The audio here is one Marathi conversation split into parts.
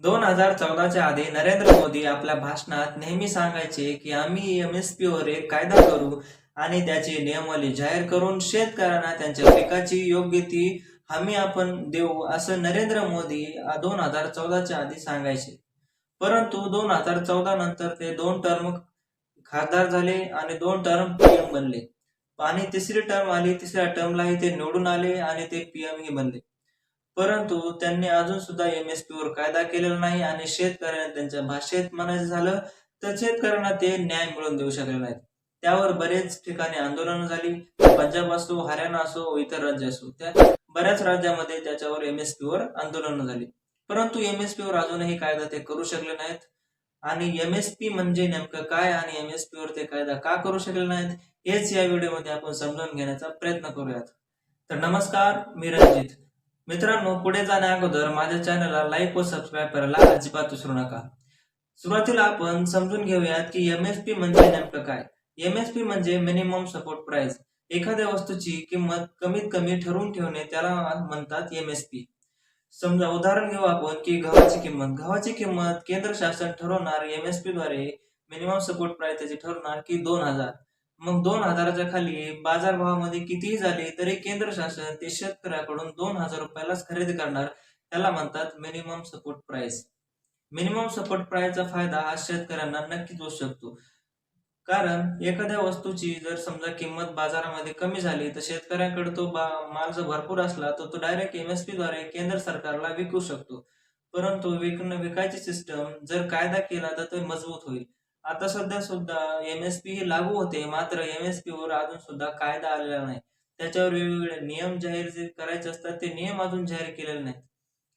2014च्या आधी नरेंद्र मोदी आपल्या भाषणात नेहमी सांगायचे की आम्ही एमएसपी वर एक कायदा करू आणि त्याची नियमावली जाहीर करून शेतकऱ्यांना त्यांच्या पिकाची योग्य ती हमी आपण देऊ असं नरेंद्र मोदी 2014च्या आधी सांगायचे. परंतु 2014 नंतर ते 2 टर्म खासदार झाले आणि 2 टर्म पीएम बनले आणि तिसरी टर्म आली. तिसऱ्या टर्मलाही ते निवडून आले आणि ते पीएम ही बनले. परंतु त्यांनी अजून सुद्धा एमएसपी वर कायदा केलेला नाही आणि शेतकऱ्यांना त्यांच्या भाषेत म्हणायचं झालं तर शेतकऱ्यांना ते न्याय मिळवून देऊ शकले नाहीत. त्यावर बरेच ठिकाणी आंदोलन झाली. पंजाब असो, हरियाणा असो व इतर राज्य असो, त्या बऱ्याच राज्यामध्ये त्याच्यावर एमएसपी वर आंदोलन झाली. परंतु एमएसपी वर अजूनही कायदा ते करू शकले नाहीत. आणि एमएसपी म्हणजे नेमकं काय आणि एमएसपी वर ते कायदा का करू शकले नाहीत हेच या व्हिडिओमध्ये आपण समजून घेण्याचा प्रयत्न करूयात. तर नमस्कार, मी रणजित. मित्रांनो, पुढे जाण्या अगोदर माझ्या चॅनलला लाईक व सबस्क्राईब करायला अजिबात विसरू नका. सुरुवातीला आपण समजून घेऊयात की एमएसपी म्हणजे नेमकं काय. एमएसपी म्हणजे मिनिमम सपोर्ट प्राइस. एखाद्या वस्तूची किंमत कमीत कमी ठरवून ठेवणे त्याला म्हणतात एमएसपी. समजा उदाहरण घेऊ आपण की गव्हाची किंमत केंद्र शासन ठरवणार एमएसपी द्वारे. मिनिमम सपोर्ट प्राइस त्याची ठरवणार की 2000. मग 2000च्या खाली बाजारभावामध्ये कितीही झाले तरी केंद्र शासन ते शेतकऱ्याकडून 2000 रुपयालाच खरेदी करणार. त्याला म्हणतात minimum support price. Minimum support प्राइसचा फायदा हा शेतकऱ्यांना नक्कीच होऊ शकतो. कारण एखाद्या वस्तूची जर समजा किंमत बाजारामध्ये कमी झाली तर शेतकऱ्यांकडे तो माल जर भरपूर असला तर तो डायरेक्ट एमएसपी द्वारे केंद्र सरकारला विकू शकतो. परंतु विकायची सिस्टम जर कायदा केला तर ते मजबूत होईल. आता सध्या सुद्धा एमएसपी ही लागू होते, मात्र एमएसपी वर अजून सुद्धा कायदा आलेला नाही. त्याच्यावर वेगवेगळे नियम जाहीर जे करायचे असतात ते नियम अजून जाहीर केलेले नाहीत.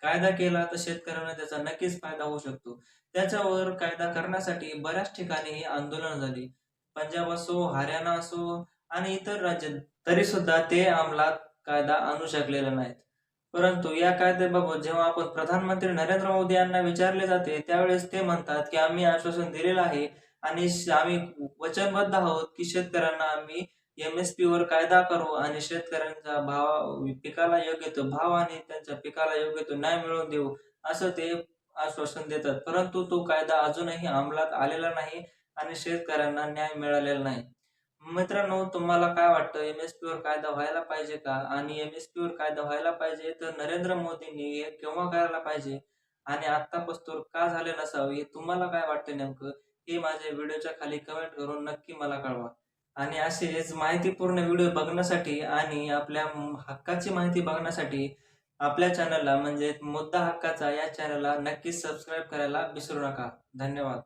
कायदा केला तर शेतकऱ्यांना त्याचा नक्कीच फायदा होऊ शकतो. त्याच्यावर कायदा करण्यासाठी बऱ्याच ठिकाणी आंदोलन झाली. पंजाब असो, हरियाणा असो आणि इतर राज्यात तरी सुद्धा ते अंमलात कायदा आणू शकलेले नाहीत. परंतु या कायद्याबाबत जेव्हा आपण प्रधानमंत्री नरेंद्र मोदी यांना विचारले जाते त्यावेळेस ते म्हणतात की आम्ही आश्वासन दिलेलं आहे आणि आम्ही वचनबद्ध आहोत की शेतकऱ्यांना आम्ही एमएसपी वर कायदा करू आणि शेतकऱ्यांच्या पिकाला योग्य तो भाव आणि त्यांच्या पिकाला योग्य तो न्याय मिळवून देऊ असं ते आश्वासन देतात. परंतु तो कायदा अजूनही अंमलात आलेला नाही आणि शेतकऱ्यांना न्याय मिळालेला नाही. मित्रांनो, तुम्हाला काय वाटतं, एमएसपी वर कायदा व्हायला पाहिजे का? आणि एमएसपी वर कायदा व्हायला पाहिजे तर नरेंद्र मोदींनी हे केव्हा करायला पाहिजे आणि आतापासून का झाले नसावे हे तुम्हाला काय वाटतं नेमकं? हे माझ्या व्हिडिओच्या खाली कमेंट करून नक्की मला कळवा. आणि असेच माहितीपूर्ण व्हिडिओ बघण्यासाठी आणि आपल्या हक्काची माहिती बघण्यासाठी आपल्या चॅनलला म्हणजे मुद्दा हक्काचा या चॅनलला नक्कीच सबस्क्राईब करायला विसरू नका. धन्यवाद.